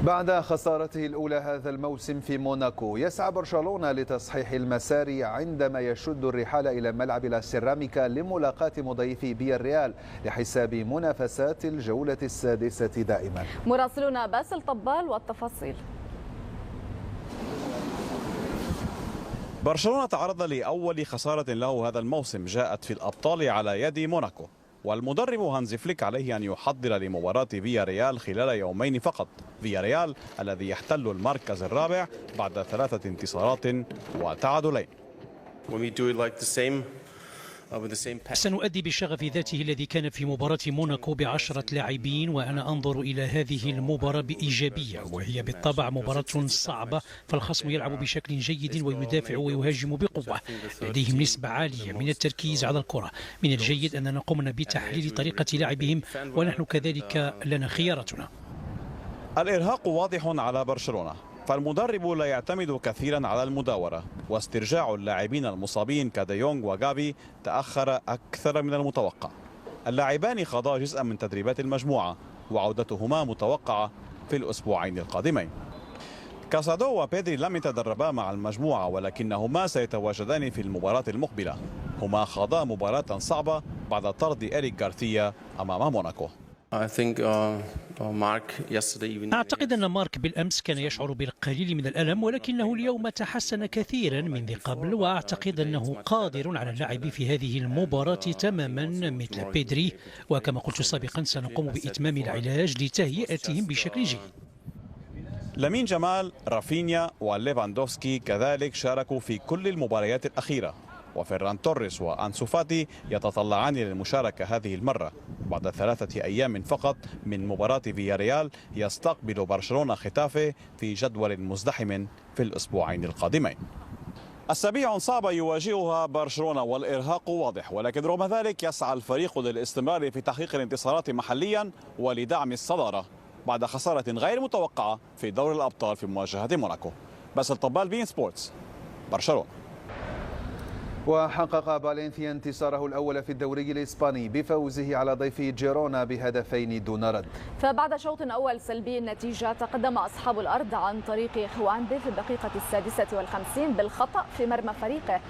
بعد خسارته الأولى هذا الموسم في موناكو، يسعى برشلونة لتصحيح المسار عندما يشد الرحال إلى ملعب لا سيراميكا لملاقاة مضيفي فياريال لحساب منافسات الجولة السادسة دائما. مراسلنا باسل طبال والتفاصيل. برشلونة تعرض لأول خسارة له هذا الموسم، جاءت في الأبطال على يد موناكو، والمدرب هانز فليك عليه أن يحضر لمباراة فياريال خلال يومين فقط. فياريال الذي يحتل المركز الرابع بعد 3 انتصارات وتعادلين. سنؤدي بالشغف ذاته الذي كان في مباراة موناكو ب10 لاعبين، وأنا أنظر إلى هذه المباراة بإيجابية، وهي بالطبع مباراة صعبة، فالخصم يلعب بشكل جيد ويدافع ويهاجم بقوة، لديهم نسبة عالية من التركيز على الكرة. من الجيد أننا قمنا بتحليل طريقة لعبهم، ونحن كذلك لنا خياراتنا. الإرهاق واضح على برشلونة، فالمدرب لا يعتمد كثيرا على المداورة، واسترجاع اللاعبين المصابين كديونغ وغابي تأخر أكثر من المتوقع. اللاعبان خاضا جزءا من تدريبات المجموعة، وعودتهما متوقعة في الأسبوعين القادمين. كاسادو وبيدري لم يتدربا مع المجموعة، ولكنهما سيتواجدان في المباراة المقبلة. هما خاضا مباراة صعبة بعد طرد إريك غارثيا أمام موناكو. أعتقد أن مارك بالأمس كان يشعر بالقليل من الألم، ولكنه اليوم تحسن كثيرا من ذي قبل، وأعتقد أنه قادر على اللعب في هذه المباراة تماما مثل بيدري، وكما قلت سابقا سنقوم بإتمام العلاج لتهيئتهم بشكل جيد. لامين جمال، رافينيا وليفاندوفسكي كذلك شاركوا في كل المباريات الأخيرة، وفيران توريس وأنسو فاتي يتطلعان للمشاركة هذه المرة. بعد 3 أيام فقط من مباراة فياريال، يستقبل برشلونة ختافي في جدول مزدحم في الأسبوعين القادمين. أسابيع صعبة يواجهها برشلونة والإرهاق واضح، ولكن رغم ذلك يسعى الفريق للاستمرار في تحقيق الانتصارات محليا ولدعم الصدارة بعد خسارة غير متوقعة في دوري الأبطال في مواجهة موناكو. باسل طبال، بين سبورتس، برشلونة. وحقق فالنسيا انتصاره الأول في الدوري الإسباني بفوزه على ضيف جيرونا ب2 دون رد. فبعد شوط أول سلبي النتيجة، تقدم أصحاب الأرض عن طريق خوانبي في الدقيقة 56 بالخطأ في مرمى فريقه.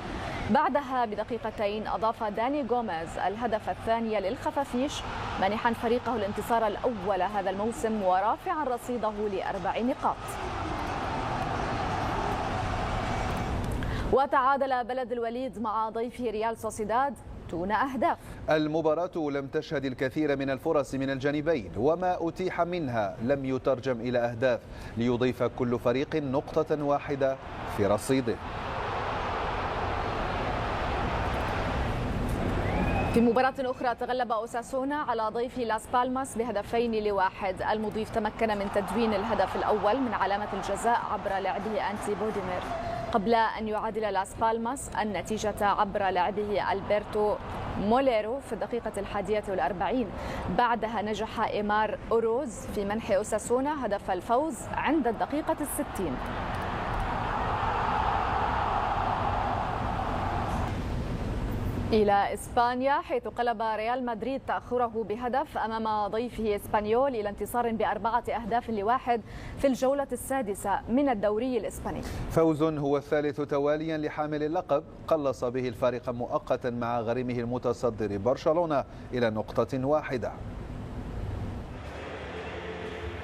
بعدها بدقيقتين أضاف داني غوميز الهدف الثاني للخفافيش، مانحا فريقه الانتصار الأول هذا الموسم ورافعا رصيده ل4 نقاط. وتعادل بلد الوليد مع ضيفه ريال سوسيداد دون أهداف. المباراة لم تشهد الكثير من الفرص من الجانبين، وما أتيح منها لم يترجم إلى أهداف، ليضيف كل فريق نقطة واحدة في رصيده. في مباراة أخرى تغلب أوساسونا على ضيف لاس بالماس ب2-1. المضيف تمكن من تدوين الهدف الأول من علامة الجزاء عبر لاعبه أنتي بوديمير، قبل أن يعادل لاس بالماس النتيجة عبر لاعبه ألبرتو موليرو في الدقيقة 41. بعدها نجح إيمار أوروز في منح أوساسونا هدف الفوز عند الدقيقة 60. إلى إسبانيا، حيث قلب ريال مدريد تأخره بهدف أمام ضيفه إسبانيول إلى انتصار ب4 أهداف ل1 في الجولة السادسة من الدوري الإسباني. فوز هو الثالث تواليا لحامل اللقب، قلص به الفارق مؤقتا مع غريمه المتصدر برشلونة إلى نقطة واحدة.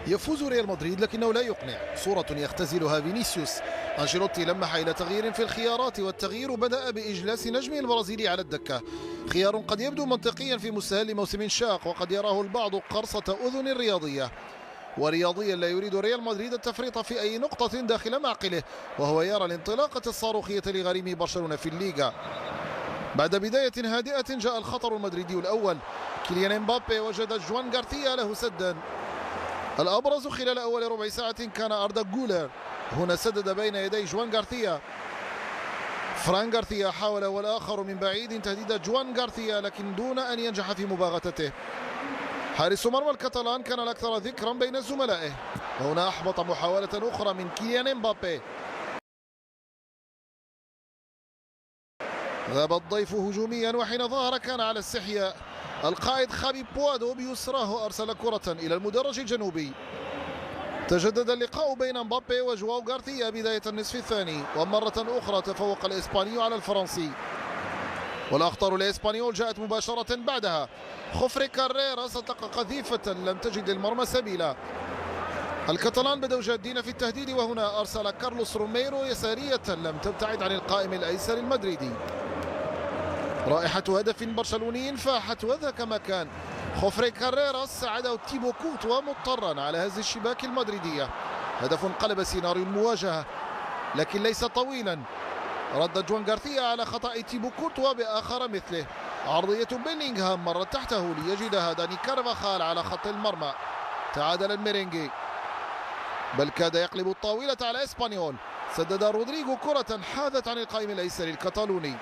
يفوز ريال مدريد لكنه لا يقنع، صورة يختزلها فينيسيوس. أنشيلوتي لمح إلى تغيير في الخيارات، والتغيير بدأ بإجلاس نجمه البرازيلي على الدكة، خيار قد يبدو منطقيا في مستهل موسم شاق، وقد يراه البعض قرصة أذن رياضية. ورياضيا لا يريد ريال مدريد التفريط في أي نقطة داخل معقله، وهو يرى الانطلاقة الصاروخية لغريم برشلونة في الليغا. بعد بداية هادئة جاء الخطر المدريدي الأول، كيليان امبابي وجد جوان غارثيا له سدا. الأبرز خلال أول ربع ساعة كان أردا جولر، هنا سدد بين يدي جوان غارثيا. فران غارثيا حاول والآخر من بعيد تهديد جوان غارثيا، لكن دون أن ينجح في مباغتته. حارس مرمى الكتالان كان الأكثر ذكرا بين زملائه، وهنا أحبط محاولة أخرى من كيليان امبابي. غاب الضيف هجوميا، وحين ظهر كان على استحياء. القائد خابي بوادو بيسراه أرسل كرة إلى المدرج الجنوبي. تجدد اللقاء بين مبابي وجواو غارثيا بداية النصف الثاني، ومرة أخرى تفوق الإسباني على الفرنسي، والأخطار الإسبانيول جاءت مباشرة بعدها. خوفري كاريراس أطلق قذيفة لم تجد للمرمى سبيلا. الكتالان بدأوا جادين في التهديد، وهنا أرسل كارلوس روميرو يسارية لم تبتعد عن القائم الأيسر المدريدي. رائحة هدف برشلوني فاحت وذاك ما كان. خوفري كاريراس ساعده تيبو كورتوا مضطرا على هز الشباك المدريدية. هدف قلب سيناريو المواجهة لكن ليس طويلا. رد جوان غارثيا على خطأ تيبو كورتوا بآخر مثله. عرضية بيلينغهام مرت تحته ليجدها داني كارفاخال على خط المرمى. تعادل الميرينجي، بل كاد يقلب الطاولة على إسبانيول. سدد رودريغو كرة حاذت عن القائم الأيسر الكتالوني.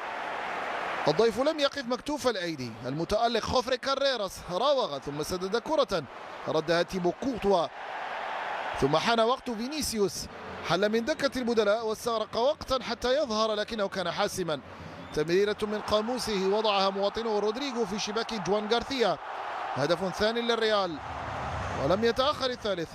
الضيف لم يقف مكتوف الأيدي. المتألق خوفري كاريراس راوغ ثم سدد كرة ردها تيبو كورتوا، ثم حان وقت فينيسيوس، حل من دكة البدلاء واستغرق وقتا حتى يظهر لكنه كان حاسما. تمريرة من قاموسه وضعها مواطنه رودريغو في شباك جوان غارثيا. هدف ثاني للريال ولم يتأخر الثالث.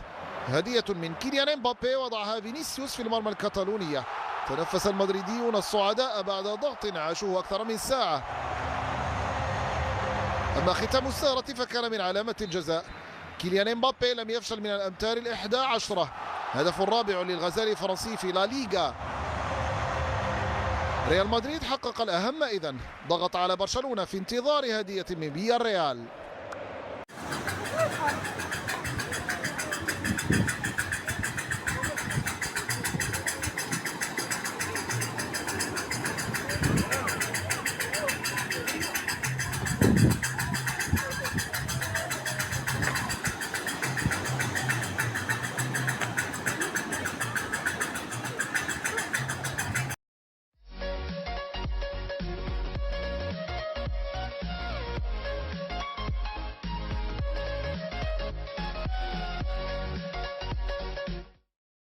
هدية من كيليان مبابي وضعها فينيسيوس في المرمى الكتالونية. تنفس المدريديون الصعداء بعد ضغط عاشوه أكثر من ساعة. أما ختام السهرة فكان من علامة الجزاء. كيليان مبابي لم يفشل من الأمتار ال11. هدف الرابع للغزالي الفرنسي في لا ليغا. ريال مدريد حقق الأهم إذن، ضغط على برشلونة في انتظار هدية من فياريال.